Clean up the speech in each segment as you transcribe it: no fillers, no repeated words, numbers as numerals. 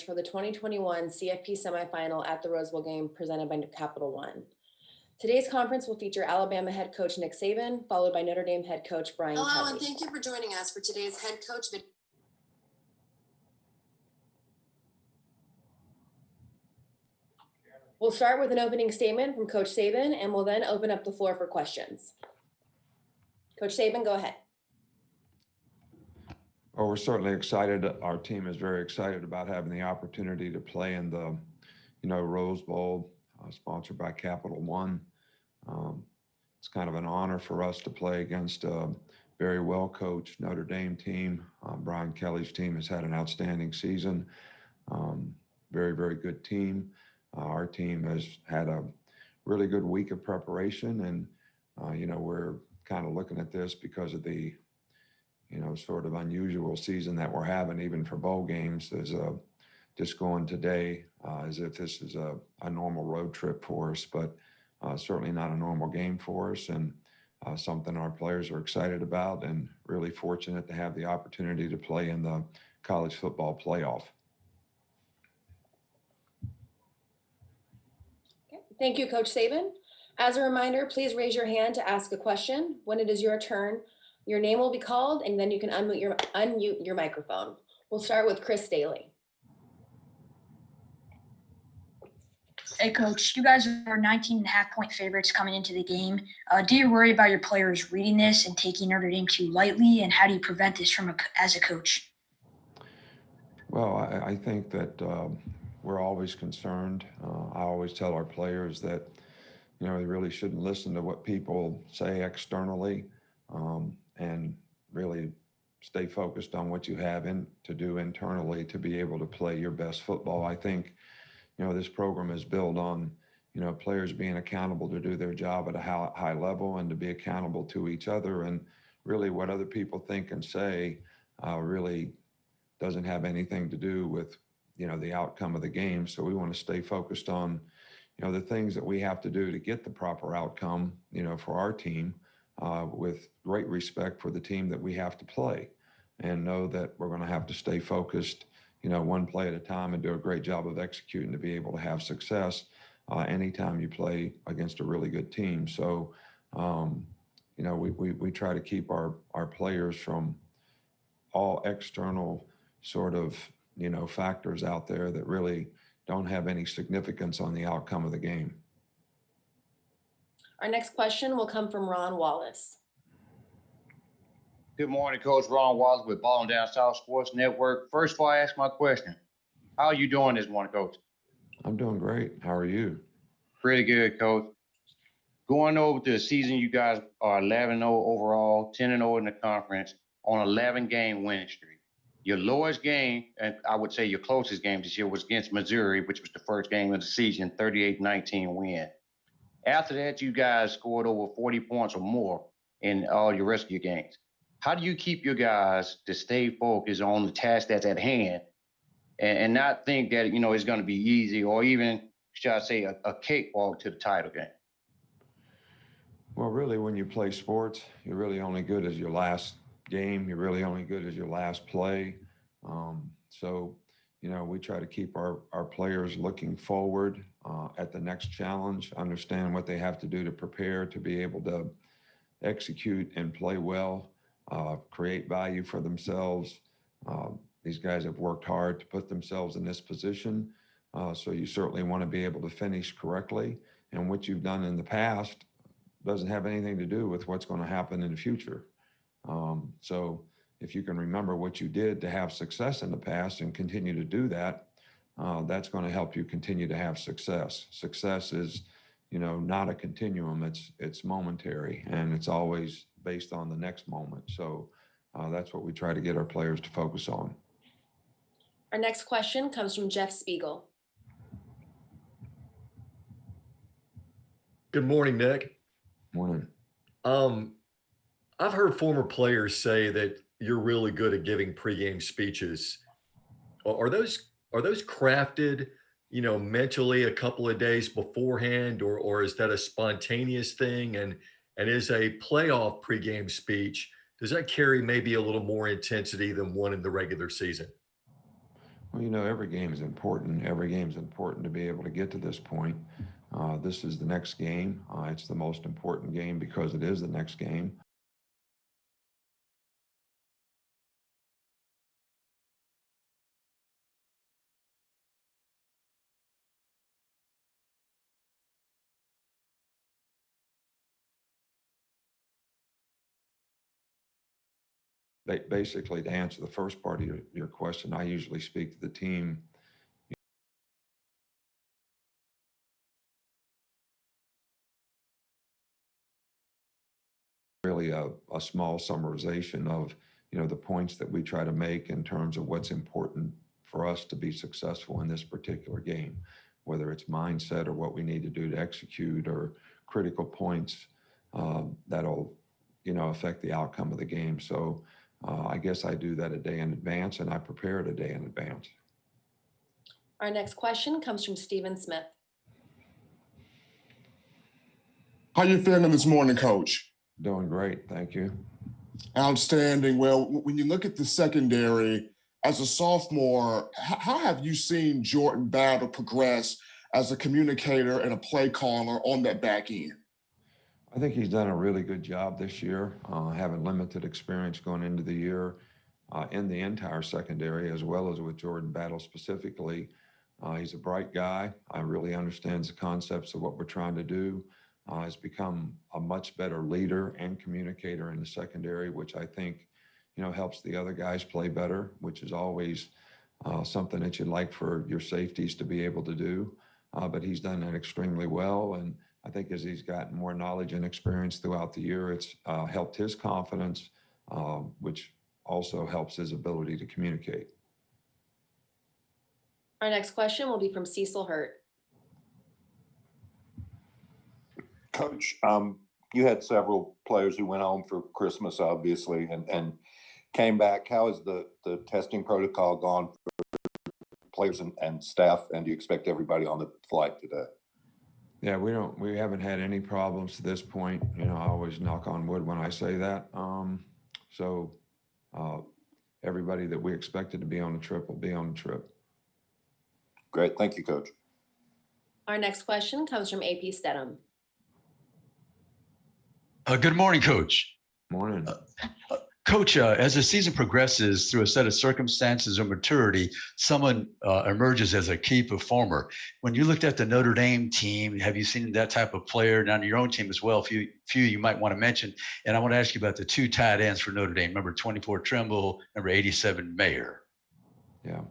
for the 2021 CFP semifinal at the Rose Bowl game presented by Capital One. Today's conference will feature Alabama head coach Nick Sabin, followed by Notre Dame head coach Brian Hello, Kelly. and thank you for joining us for today's head coach video. We'll start with an opening statement from Coach Sabin, and we'll then open up the floor for questions. Coach Sabin, go ahead. Well, we're certainly excited. Our team is very excited about having the opportunity to play in the, Rose Bowl, sponsored by Capital One. It's kind of an honor for us to play against a very well-coached Notre Dame team. Brian Kelly's team has had an outstanding season. Very, very good team. Our team has had a really good week of preparation, and, we're kind of looking at this because of the, sort of unusual season that we're having, even for bowl games. There's just going today as if this is a normal road trip for us, but certainly not a normal game for us, and something our players are excited about and really fortunate to have the opportunity to play in the college football playoff. Okay. Thank you, Coach Sabin. As a reminder, please raise your hand to ask a question. When it is your turn, your name will be called, and then you can unmute your microphone. We'll start with Chris Daly. Hey, Coach, you guys are 19.5-point favorites coming into the game. Do you worry about your players reading this and taking Notre Dame too lightly, and how do you prevent this as a coach? Well, I think that we're always concerned. I always tell our players that, they really shouldn't listen to what people say externally, and really stay focused on what you have to do internally to be able to play your best football. I think, this program is built on, players being accountable to do their job at a high level and to be accountable to each other. And really what other people think and say really doesn't have anything to do with, the outcome of the game. So we want to stay focused on, the things that we have to do to get the proper outcome, for our team, with great respect for the team that we have to play, and know that we're going to have to stay focused, one play at a time, and do a great job of executing to be able to have success anytime you play against a really good team. So, we try to keep our players from all external sort of, factors out there that really don't have any significance on the outcome of the game. Our next question will come from Ron Wallace. Good morning, Coach. Ron Wallace with Ball and Down South Sports Network. First of all, I ask my question. How are you doing this morning, Coach? I'm doing great. How are you? Pretty good, Coach. Going over the season, you guys are 11-0 overall, 10-0 in the conference, on 11-game winning streak. Your lowest game, and I would say your closest game this year, was against Missouri, which was the first game of the season, 38-19 win. After that, you guys scored over 40 points or more in all your rest of your games. How do you keep your guys to stay focused on the task that's at hand and not think that, it's going to be easy, or even, should I say, a cakewalk to the title game? Well, really, when you play sports, you're really only good as your last game. You're really only good as your last play. So, we try to keep our players looking forward at the next challenge, understand what they have to do to prepare to be able to execute and play well, create value for themselves. These guys have worked hard to put themselves in this position. So you certainly want to be able to finish correctly. And what you've done in the past doesn't have anything to do with what's going to happen in the future. So if you can remember what you did to have success in the past and continue to do that, that's going to help you continue to have success. Success is, not a continuum. It's momentary, and it's always based on the next moment. So that's what we try to get our players to focus on. Our next question comes from Jeff Spiegel. Good morning, Nick. Morning. I've heard former players say that you're really good at giving pregame speeches. Are those crafted, mentally a couple of days beforehand, or is that a spontaneous thing? And is a playoff pregame speech, does that carry maybe a little more intensity than one in the regular season? Well, you know, every game is important. Every game is important to be able to get to this point. This is the next game. It's the most important game because it is the next game. Basically, to answer the first part of your question, I usually speak to the team really a small summarization of, you know, the points that we try to make in terms of what's important for us to be successful in this particular game, whether it's mindset or what we need to do to execute or critical points that'll, you know, affect the outcome of the game. So I guess I do that a day in advance, and I prepare it a day in advance. Our next question comes from Stephen Smith. How you feeling this morning, Coach? Doing great, thank you. Outstanding. Well, when you look at the secondary, as a sophomore, how have you seen Jordan Battle progress as a communicator and a play caller on that back end? I think he's done a really good job this year, having limited experience going into the year in the entire secondary, as well as with Jordan Battle specifically. He's a bright guy. Really understands the concepts of what we're trying to do. Has become a much better leader and communicator in the secondary, which I think, you know, helps the other guys play better, which is always something that you'd like for your safeties to be able to do. But he's done that extremely well. And I think as he's gotten more knowledge and experience throughout the year, it's helped his confidence, which also helps his ability to communicate. Our next question will be from Cecil Hurt. Coach, you had several players who went home for Christmas, obviously, and came back. How has the testing protocol gone for players and staff? And do you expect everybody on the flight today? Yeah, we haven't had any problems to this point. You know, I always knock on wood when I say that. Everybody that we expected to be on the trip will be on the trip. Great. Thank you, Coach. Our next question comes from AP Stedham. Good morning, Coach. Morning. Coach, as the season progresses through a set of circumstances or maturity, someone emerges as a key performer. When you looked at the Notre Dame team, have you seen that type of player? And on your own team as well, a few you might want to mention. And I want to ask you about the two tight ends for Notre Dame, number 24 Trimble, number 87 Mayer. Yeah.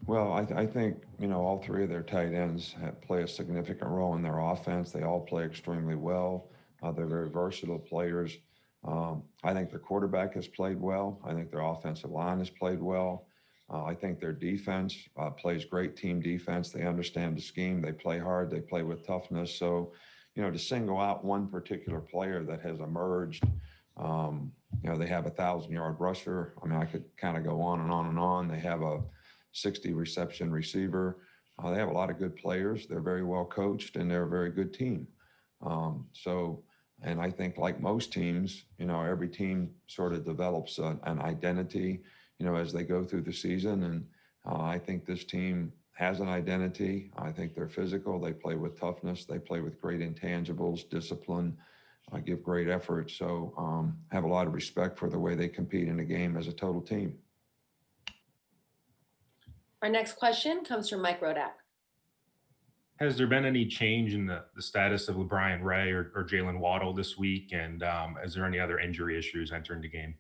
Well, I think, you know, all three of their tight ends play a significant role in their offense. They all play extremely well. They're very versatile players. I think their quarterback has played well. I think their offensive line has played well. I think their defense plays great team defense. They understand the scheme. They play hard. They play with toughness. So, you know, to single out one particular player that has emerged, you know, they have a 1,000-yard rusher. I mean, I could kind of go on and on and on. They have a 60 reception receiver. They have a lot of good players. They're very well coached, and they're a very good team. And I think like most teams, you know, every team sort of develops an identity, you know, as they go through the season. And I think this team has an identity. I think they're physical. They play with toughness. They play with great intangibles, discipline, give great effort. So have a lot of respect for the way they compete in the game as a total team. Our next question comes from Mike Rodak. Has there been any change in the status of LeBron Ray or Jalen Waddle this week? And is there any other injury issues entering the game?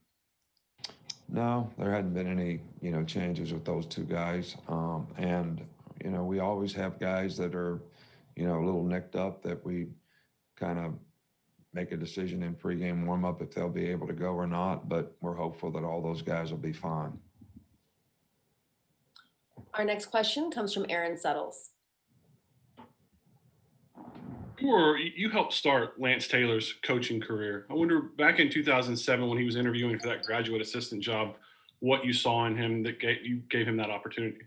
No, there hadn't been any, you know, changes with those two guys. And, you know, we always have guys that are, you know, a little nicked up that we kind of make a decision in pregame warm-up if they'll be able to go or not. But we're hopeful that all those guys will be fine. Our next question comes from Aaron Suttles. You helped start Lance Taylor's coaching career. I wonder, back in 2007, when he was interviewing for that graduate assistant job, what you saw in him that gave him that opportunity.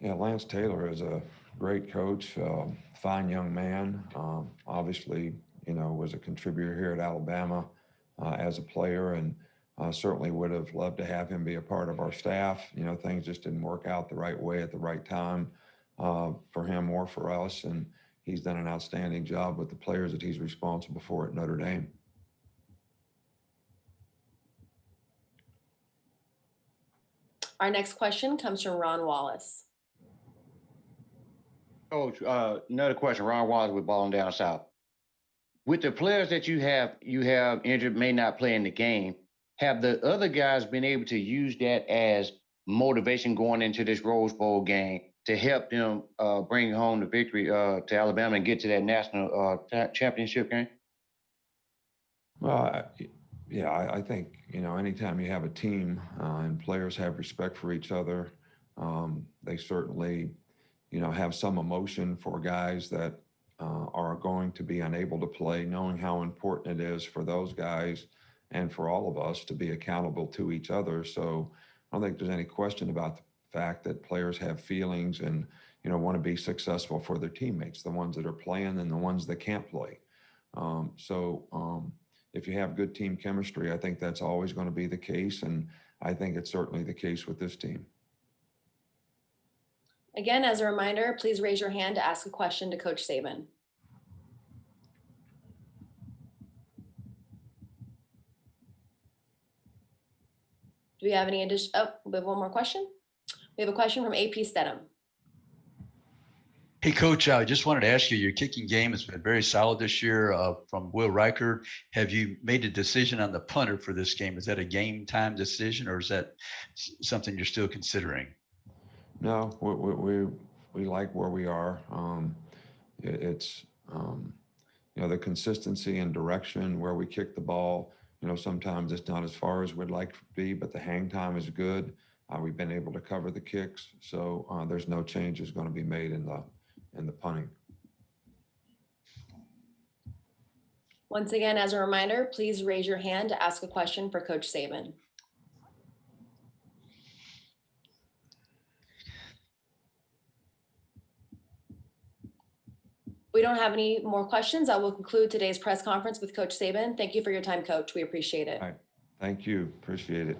Yeah, Lance Taylor is a great coach, fine young man. Obviously, you know, was a contributor here at Alabama as a player, and Certainly would have loved to have him be a part of our staff. You know, things just didn't work out the right way at the right time for him or for us. And he's done an outstanding job with the players that he's responsible for at Notre Dame. Our next question comes from Ron Wallace. Coach, another question. Ron Wallace with Balling Down South. With the players that you have injured, may not play in the game, have the other guys been able to use that as motivation going into this Rose Bowl game to help them bring home the victory to Alabama and get to that national championship game? Well, yeah, I think, you know, anytime you have a team and players have respect for each other, they certainly, you know, have some emotion for guys that are going to be unable to play, knowing how important it is for those guys and for all of us to be accountable to each other. So I don't think there's any question about the fact that players have feelings and, you know, want to be successful for their teammates, the ones that are playing and the ones that can't play. If you have good team chemistry, I think that's always going to be the case. And I think it's certainly the case with this team. Again, as a reminder, please raise your hand to ask a question to Coach Sabin. Do we have any addition? Oh, we have one more question. We have a question from AP Stedham. Hey, Coach, I just wanted to ask you, your kicking game has been very solid this year from Will Riker. Have you made a decision on the punter for this game? Is that a game time decision or is that something you're still considering? No, we like where we are. It's, you know, the consistency and direction where we kick the ball. You know, sometimes it's not as far as we'd like to be, but the hang time is good. We've been able to cover the kicks, so there's no changes going to be made in the punting. Once again, as a reminder, please raise your hand to ask a question for Coach Sabin. We don't have any more questions. I will conclude today's press conference with Coach Sabin. Thank you for your time, Coach. We appreciate it. All right. Thank you. Appreciate it.